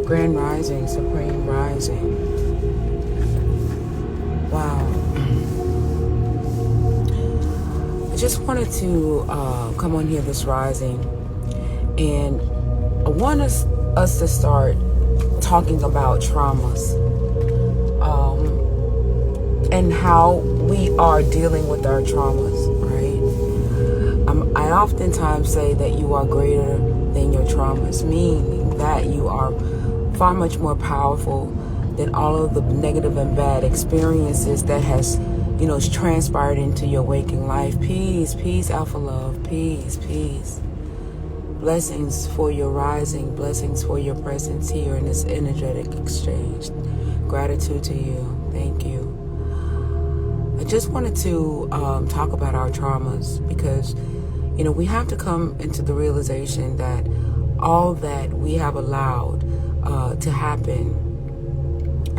Grand Rising, Supreme Rising. Wow. I just wanted to come on here this rising, and I want us to start talking about traumas and how we are dealing with our traumas, right? I oftentimes say that you are greater than your traumas, meaning that you are far much more powerful than all of the negative and bad experiences that has transpired into your waking life. Peace, alpha love, peace. Blessings for your rising, blessings for your presence here in this energetic exchange. Gratitude to you. Thank you. I just wanted to talk about our traumas because, we have to come into the realization that all that we have allowed to happen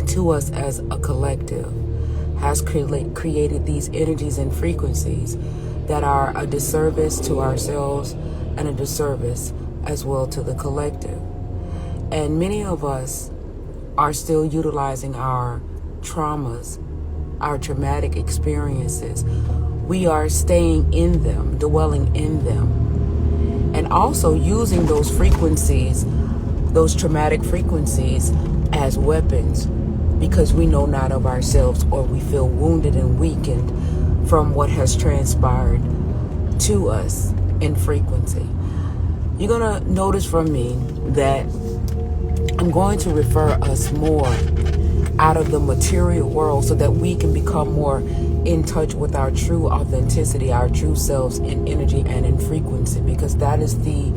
to us as a collective has created these energies and frequencies that are a disservice to ourselves and a disservice as well to the collective. And many of us are still utilizing our traumas, our traumatic experiences. We are staying in them, dwelling in them, and also using those frequencies, those traumatic frequencies, as weapons because we know not of ourselves, or we feel wounded and weakened from what has transpired to us in frequency. You're going to notice from me that I'm going to refer us more out of the material world so that we can become more in touch with our true authenticity, our true selves in energy and in frequency, because that is the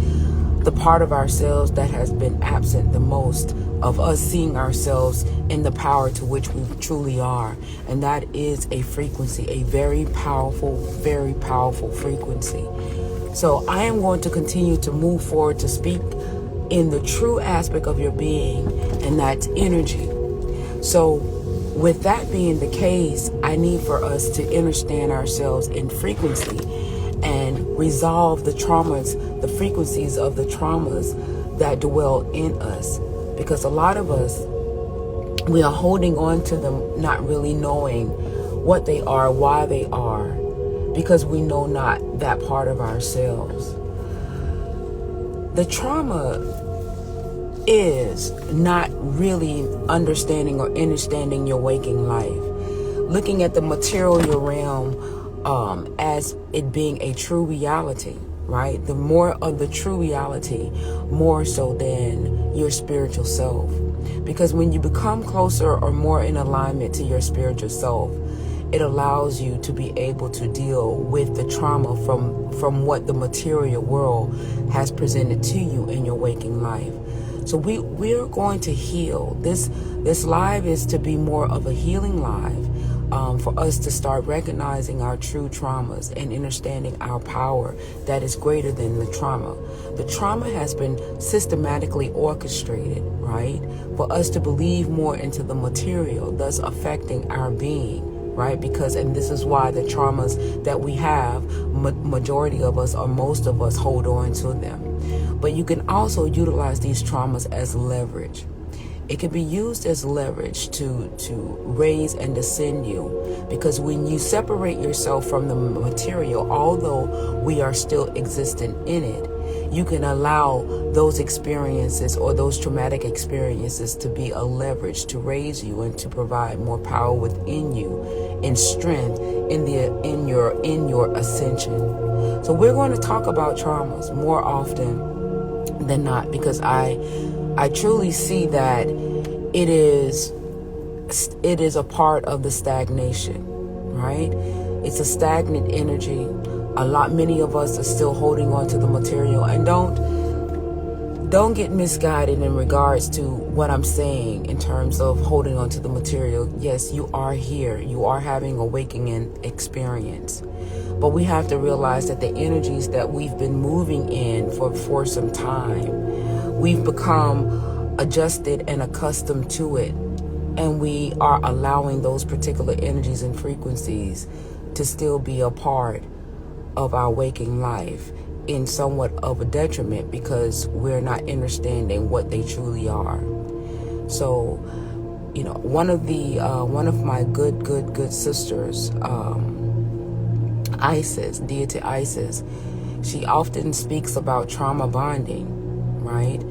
part of ourselves that has been absent the most of us seeing ourselves in the power to which we truly are. And that is a frequency, a very powerful frequency. So I am going to continue to move forward to speak in the true aspect of your being, and that's energy. So with that being the case, I need for us to understand ourselves in frequency and resolve the traumas, the frequencies of the traumas that dwell in us. Because a lot of us, we are holding on to them, not really knowing what they are, why they are, because we know not that part of ourselves. The trauma is not really understanding or understanding your waking life. Looking at the material realm as it being a true reality, right? The more of the true reality, more so than your spiritual self. Because when you become closer or more in alignment to your spiritual self, it allows you to be able to deal with the trauma from what the material world has presented to you in your waking life. So we're going to heal. This live is to be more of a healing live. For us to start recognizing our true traumas and understanding our power that is greater than the trauma. The trauma has been systematically orchestrated, right? For us to believe more into the material, thus affecting our being, right? And this is why the traumas that we have, majority of us or most of us hold on to them. But you can also utilize these traumas as leverage. It can be used as leverage to raise and ascend you, because when you separate yourself from the material, although we are still existent in it, you can allow those experiences or those traumatic experiences to be a leverage to raise you and to provide more power within you and strength in your ascension. So we're going to talk about traumas more often than not, because I truly see that it is a part of the stagnation, right? It's a stagnant energy. Many of us are still holding on to the material, and don't get misguided in regards to what I'm saying in terms of holding on to the material. Yes, you are here. You are having a waking experience. But we have to realize that the energies that we've been moving in for some time, we've become adjusted and accustomed to it. And we are allowing those particular energies and frequencies to still be a part of our waking life in somewhat of a detriment, because we're not understanding what they truly are. So, one of my good sisters, Isis, deity Isis, she often speaks about trauma bonding, right?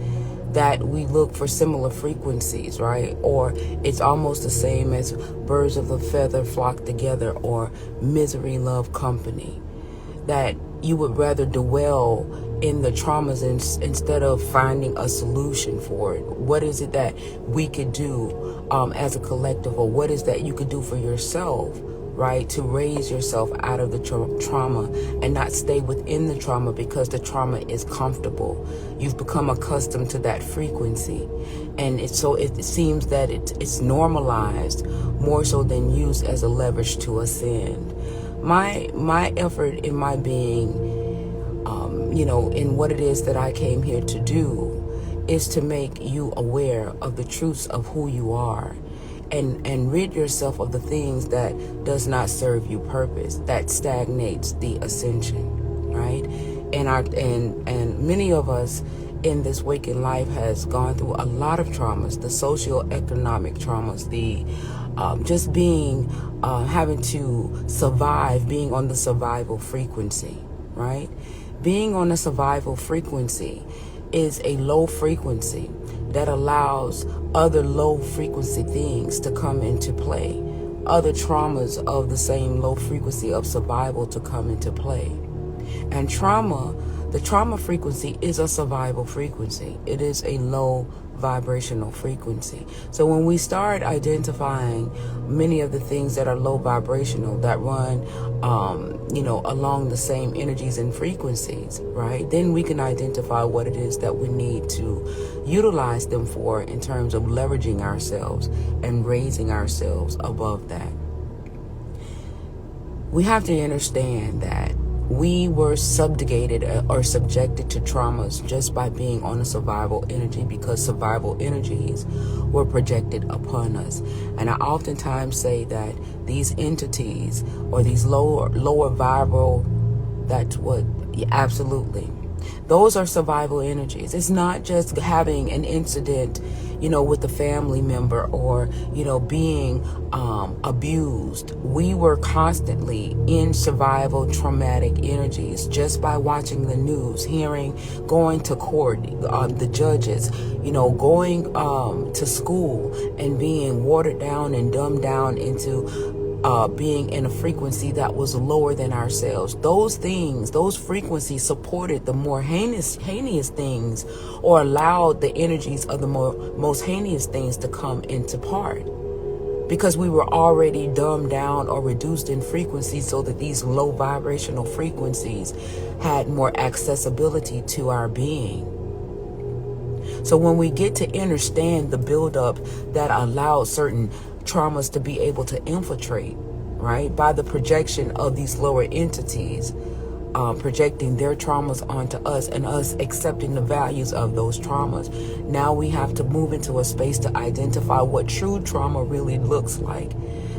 That we look for similar frequencies, right? Or it's almost the same as birds of a feather flock together, or misery love company. That you would rather dwell in the traumas instead of finding a solution for it. What is it that we could do as a collective, or what is that you could do for yourself, right, to raise yourself out of the trauma and not stay within the trauma because the trauma is comfortable. You've become accustomed to that frequency, and it seems that it's normalized more so than used as a leverage to ascend. My effort in my being, in what it is that I came here to do, is to make you aware of the truths of who you are, and rid yourself of the things that does not serve you purpose, that stagnates the ascension, right? And many of us in this waking life has gone through a lot of traumas, the socioeconomic traumas, the just being, having to survive, being on the survival frequency, right? Being on a survival frequency is a low frequency that allows other low frequency things to come into play, other traumas of the same low frequency of survival to come into play. And the trauma frequency is a survival frequency. It is a low vibrational frequency. So when we start identifying many of the things that are low vibrational, that run, along the same energies and frequencies, right? Then we can identify what it is that we need to utilize them for in terms of leveraging ourselves and raising ourselves above that. We have to understand that we were subjugated or subjected to traumas just by being on a survival energy, because survival energies were projected upon us. And I oftentimes say that these entities, or these lower vibral, absolutely. Those are survival energies. It's not just having an incident, with a family member, or, being abused. We were constantly in survival traumatic energies just by watching the news, going to court, the judges, going to school and being watered down and dumbed down into being in a frequency that was lower than ourselves. Those things, those frequencies supported the more heinous things, or allowed the energies of the most heinous things to come into part, because we were already dumbed down or reduced in frequency, so that these low vibrational frequencies had more accessibility to our being. So when we get to understand the buildup that allowed certain traumas to be able to infiltrate, right, by the projection of these lower entities, projecting their traumas onto us, and us accepting the values of those traumas. Now we have to move into a space to identify what true trauma really looks like.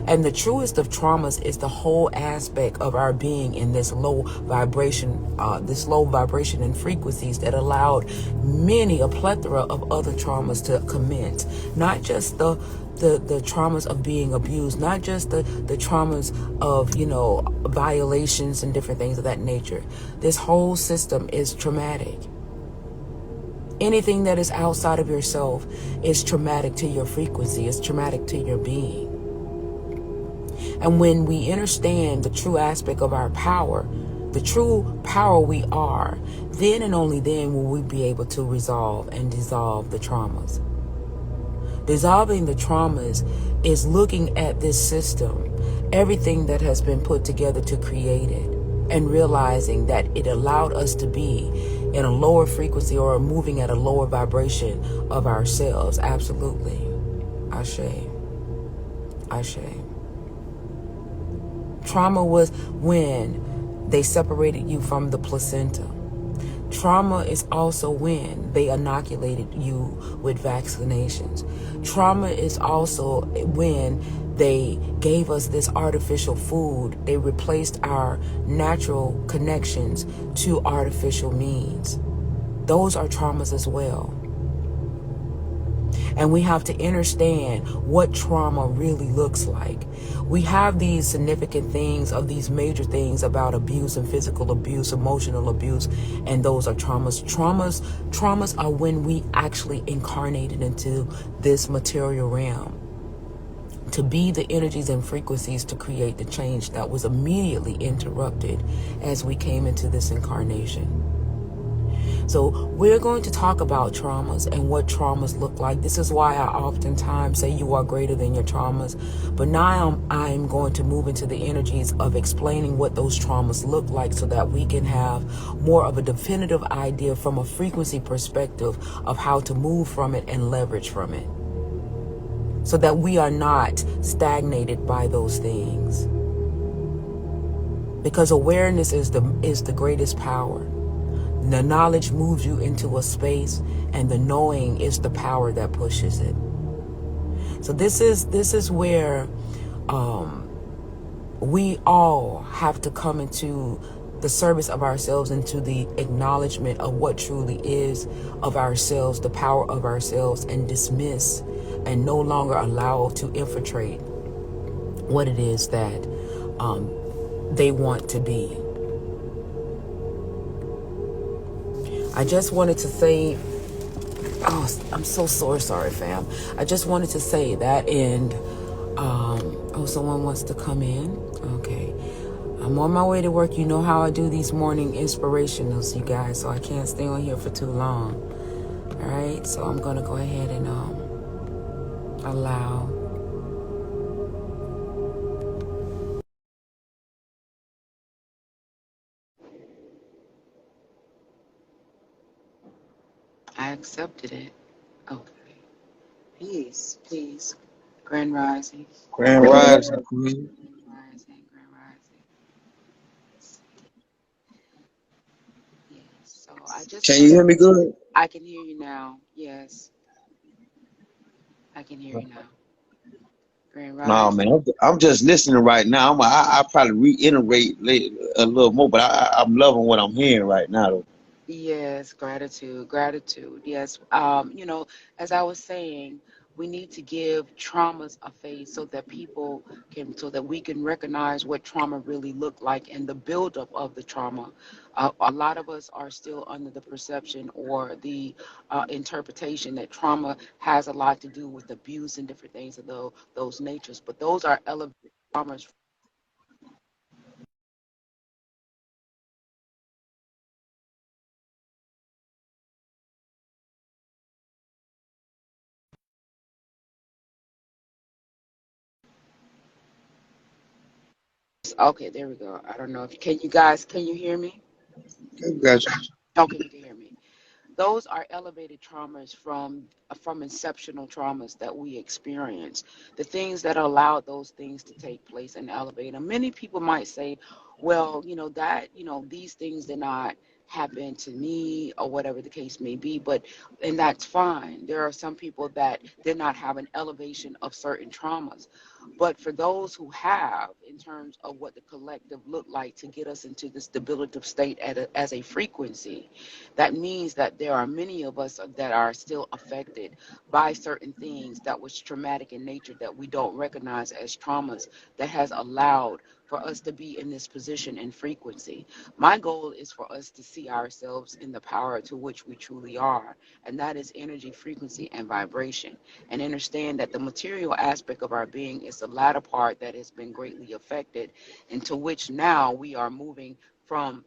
And the truest of traumas is the whole aspect of our being in this low vibration and frequencies that allowed a plethora of other traumas to commence. Not just the traumas of being abused, not just the traumas of, violations and different things of that nature. This whole system is traumatic. Anything that is outside of yourself is traumatic to your frequency, is traumatic to your being. And when we understand the true aspect of our power, the true power we are, then and only then will we be able to resolve and dissolve the traumas. Dissolving the traumas is looking at this system, everything that has been put together to create it, and realizing that it allowed us to be in a lower frequency, or moving at a lower vibration of ourselves. Absolutely. Ashe. Ashe. Trauma was when they separated you from the placenta. Trauma is also when they inoculated you with vaccinations. Trauma is also when they gave us this artificial food. They replaced our natural connections to artificial means. Those are traumas as well. And we have to understand what trauma really looks like. We have these significant things of these major things about abuse and physical abuse, emotional abuse, and those are traumas. Traumas are when we actually incarnated into this material realm to be the energies and frequencies to create the change that was immediately interrupted as we came into this incarnation. So we're going to talk about traumas and what traumas look like. This is why I oftentimes say you are greater than your traumas. But now I'm going to move into the energies of explaining what those traumas look like so that we can have more of a definitive idea from a frequency perspective of how to move from it and leverage from it, so that we are not stagnated by those things. Because awareness is the greatest power. The knowledge moves you into a space, and the knowing is the power that pushes it. So this is where we all have to come into the service of ourselves, into the acknowledgement of what truly is of ourselves, the power of ourselves, and dismiss and no longer allow to infiltrate what it is that they want to be. I just wanted to say, oh, I'm so sorry, fam. I just wanted to say that, and oh, someone wants to come in. Okay. I'm on my way to work. You know how I do these morning inspirationals, you guys, so I can't stay on here for too long. All right, so I'm going to go ahead and allow. I accepted it. Okay. Peace. Grand Rising. Grand Rising. Grand Rising. Yes. So I just Can you wanted, hear me good? I can hear you now. Yes, I can hear you now. Grand No, Rising. man. I'm just listening right now. I probably reiterate a little more, but I'm loving what I'm hearing right now, though. Yes, gratitude. Yes. As I was saying, we need to give traumas a face so that we can recognize what trauma really looked like and the buildup of the trauma. A lot of us are still under the perception or the interpretation that trauma has a lot to do with abuse and different things of those natures, but those are elevated traumas. Okay, there we go. I don't know if can you hear me? Okay, gotcha. Okay, you can hear me. Those are elevated traumas from exceptional traumas that we experience, the things that allowed those things to take place and elevate them. Many people might say, well, these things did not happen to me or whatever the case may be, and that's fine. There are some people that did not have an elevation of certain traumas. But for those who have, in terms of what the collective looked like to get us into this debilitative state as a frequency, that means that there are many of us that are still affected by certain things that was traumatic in nature that we don't recognize as traumas that has allowed for us to be in this position and frequency. My goal is for us to see ourselves in the power to which we truly are, and that is energy, frequency, and vibration, and understand that the material aspect of our being is the latter part that has been greatly affected, into which now we are moving from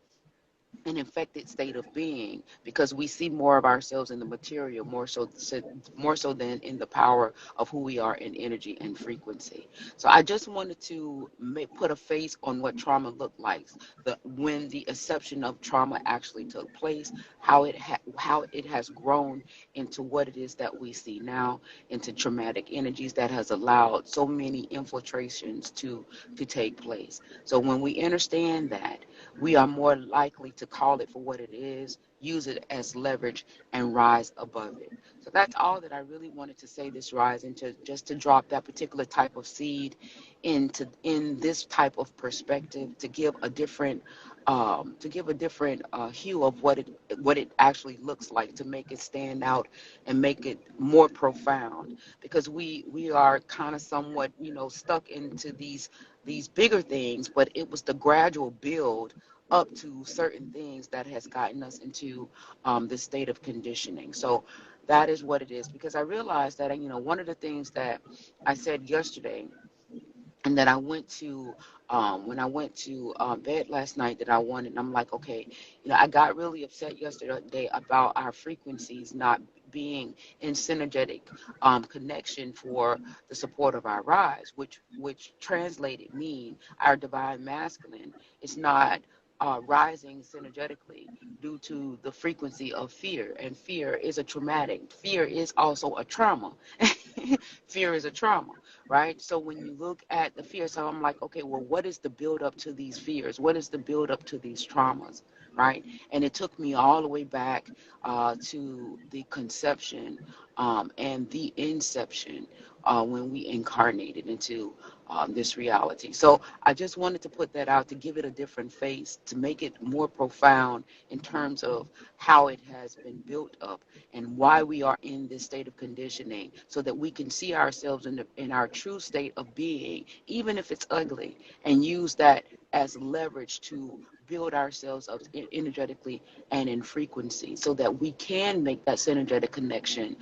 an infected state of being because we see more of ourselves in the material more so than in the power of who we are in energy and frequency. So I just wanted to put a face on what trauma looked like, when the exception of trauma actually took place, how it has grown into what it is that we see now, into traumatic energies that has allowed so many infiltrations to take place. So when we understand that, we are more likely to call it for what it is, use it as leverage, and rise above it. So that's all that I really wanted to say this rise into, just to drop that particular type of seed in this type of perspective, to give a different to give a different hue of what it actually looks like, to make it stand out and make it more profound, because we are kind of somewhat, stuck into these bigger things, but it was the gradual build up to certain things that has gotten us into this state of conditioning. So that is what it is, because I realized that, one of the things that I said yesterday, and that I went to, when I went to bed last night, that I wanted, and I'm like, okay, I got really upset yesterday about our frequencies not being in synergetic connection for the support of our rise, which translated mean our divine masculine is not rising synergetically due to the frequency of fear. And fear is a traumatic, fear is also a trauma. Fear is a trauma, right? So when you look at the fear, so I'm like, okay, well, what is the build up to these fears? What is the build up to these traumas, right? And it took me all the way back to the conception and the inception, when we incarnated into this reality. So I just wanted to put that out, to give it a different face, to make it more profound in terms of how it has been built up and why we are in this state of conditioning, so that we can see ourselves in our true state of being, even if it's ugly, and use that as leverage to build ourselves up energetically and in frequency, so that we can make that synergetic connection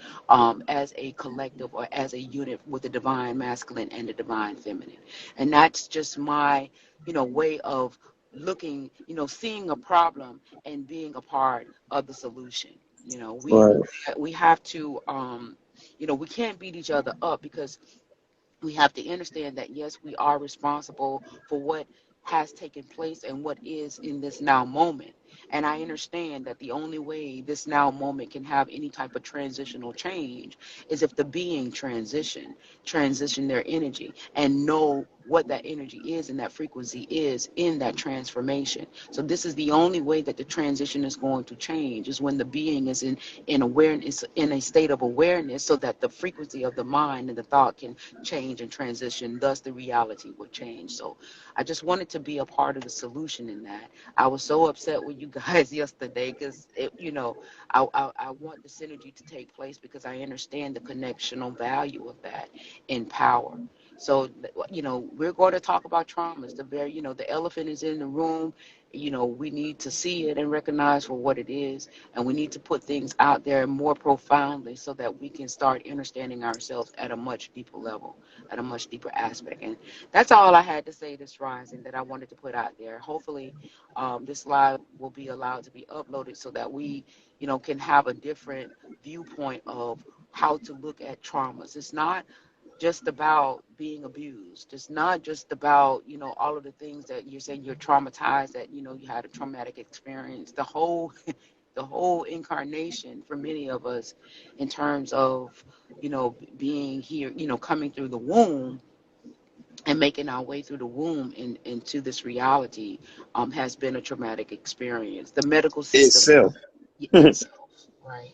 as a collective, or as a unit, with the divine masculine and the divine feminine. And that's just my, way of looking, seeing a problem and being a part of the solution. You know, we Right. we have to, we can't beat each other up, because we have to understand that, yes, we are responsible for what has taken place and what is in this now moment. And I understand that the only way this now moment can have any type of transitional change is if the being transition their energy, and know what that energy is and that frequency is in that transformation. So this is the only way that the transition is going to change, is when the being is in awareness, in a state of awareness, so that the frequency of the mind and the thought can change and transition, thus the reality would change. So I just wanted to be a part of the solution in that. I was so upset with you guys yesterday, because I want the synergy to take place, because I understand the connectional value of that in power. So, we're going to talk about traumas. The elephant is in the room. We need to see it and recognize for what it is. And we need to put things out there more profoundly, so that we can start understanding ourselves at a much deeper level, at a much deeper aspect. And that's all I had to say this rising, that I wanted to put out there. Hopefully, this live will be allowed to be uploaded, so that we, can have a different viewpoint of how to look at traumas. It's not just about being abused. It's not just about, all of the things that you're saying you're traumatized, that, you had a traumatic experience. The whole incarnation for many of us, in terms of, being here, coming through the womb and making our way through the womb into this reality, has been a traumatic experience. The medical system Itself. itself, right?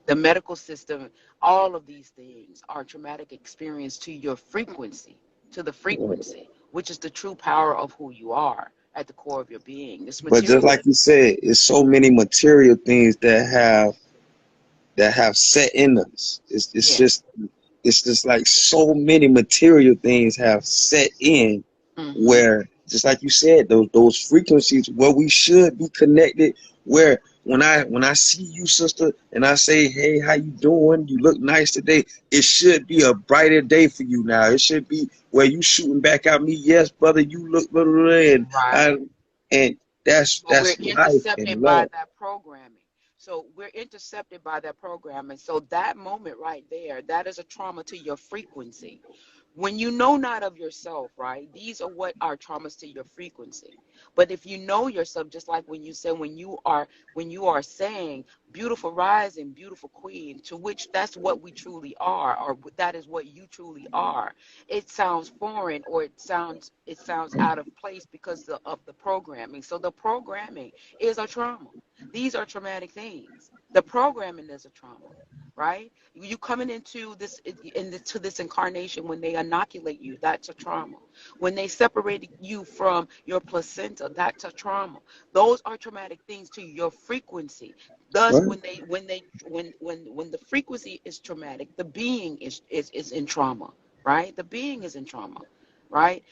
The medical system, all of these things are traumatic experience to your frequency, to the frequency, which is the true power of who you are at the core of your being. This But just material, like you said, it's so many material things that have set in us. yeah. It's just like so many material things have set in, Hmm. where, just like you said, those frequencies where we should be connected, where when I see you, sister, and I say, hey, how you doing, you look nice today, it should be a brighter day for you now. It should be where you shooting back at me, yes brother, you look blah, blah, blah, Right. and But we're that's life intercepted and by love. that programming. So we're intercepted by that programming. So that moment right there, that is a trauma to your frequency. When you know not of yourself, right? These are what are traumas to your frequency. But if you know yourself, just like when you say, when you are saying beautiful rising, beautiful queen, to which that's what we truly are, or that is what you truly are. It sounds foreign, or it sounds out of place because of the programming. So the programming is a trauma. These are traumatic things. The programming is a trauma, right? You coming into this incarnation, when they inoculate you, that's a trauma. When they separate you from your placenta, that's a trauma. Those are traumatic things to your frequency. Thus, Right. when the frequency is traumatic, the being is in trauma, right? The being is in trauma, right?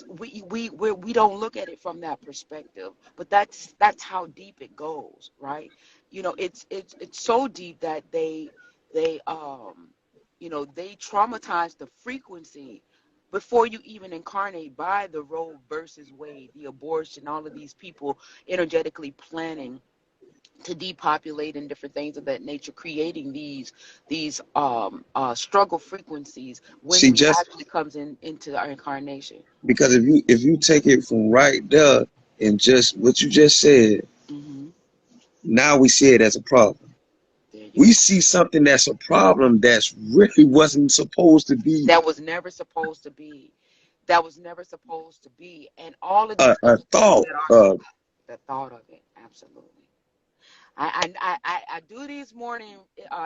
We don't look at it from that perspective, but that's how deep it goes, right? It's so deep that they they traumatize the frequency before you even incarnate, by the Roe versus Wade, the abortion, all of these people energetically planning to depopulate and different things of that nature, creating these struggle frequencies when See, we just actually comes into our incarnation. because if you take it from right there and just what you just said, Hmm. now we see it as a problem. There you We go. see something that's a problem that's really wasn't supposed to be That was never supposed to be. That was never supposed to be. And all of these a other things thought that are of. the thought of it, absolutely. I do these morning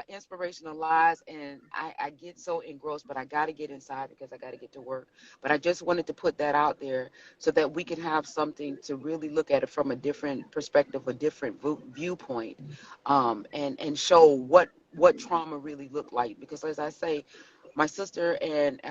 inspirational lives, and I get so engrossed, but I got to get inside because I got to get to work. But I just wanted to put that out there so that we can have something to really look at it from a different perspective, a different viewpoint, and show what trauma really looked like. Because as I say, my sister and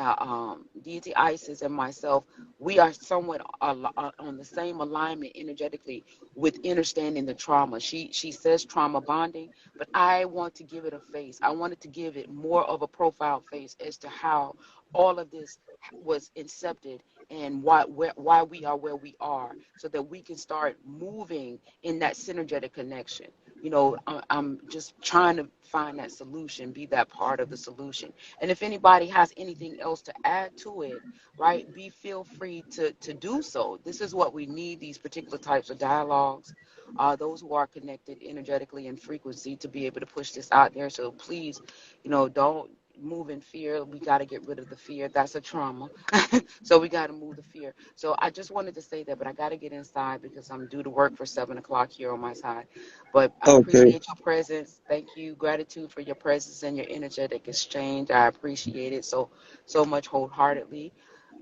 deity Isis and myself, we are somewhat on the same alignment energetically with understanding the trauma. She says trauma bonding, but I want to give it a face. I wanted to give it more of a profile face as to how all of this was incepted, and why we are where we are, so that we can start moving in that synergetic connection. I'm just trying to find that solution, be that part of the solution. And if anybody has anything else to add to it, right, be feel free to do so. This is what we need, these particular types of dialogues, those who are connected energetically and frequency, to be able to push this out there. So please, don't move in fear. We got to get rid of the fear. That's a trauma. So we got to move the fear. So I just wanted to say that, but I got to get inside because I'm due to work for 7 o'clock here on my side. But I Okay, appreciate your presence. Thank you. Gratitude for your presence and your energetic exchange. I appreciate it so much wholeheartedly.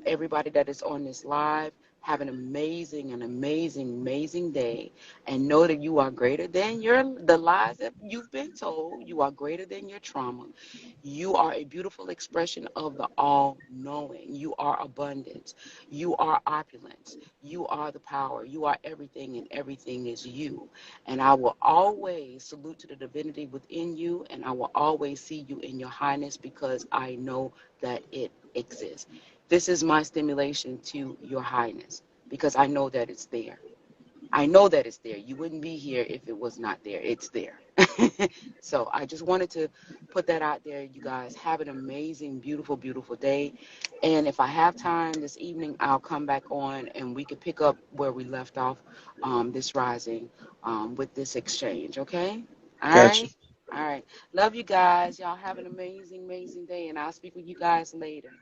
Everybody that is on this live, have an amazing, amazing day, and know that you are greater than the lies that you've been told. You are greater than your trauma. You are a beautiful expression of the all-knowing. You are abundance. You are opulence. You are the power. You are everything, and everything is you. And I will always salute to the divinity within you, and I will always see you in your highness, because I know that it exists. This is my stimulation to your highness, because I know that it's there. I know that it's there. You wouldn't be here if it was not there. It's there. So I just wanted to put that out there. You guys have an amazing, beautiful, beautiful day. And if I have time this evening, I'll come back on and we could pick up where we left off this rising with this exchange. Okay? All gotcha. right? All right. Love you guys. Y'all have an amazing, amazing day. And I'll speak with you guys later.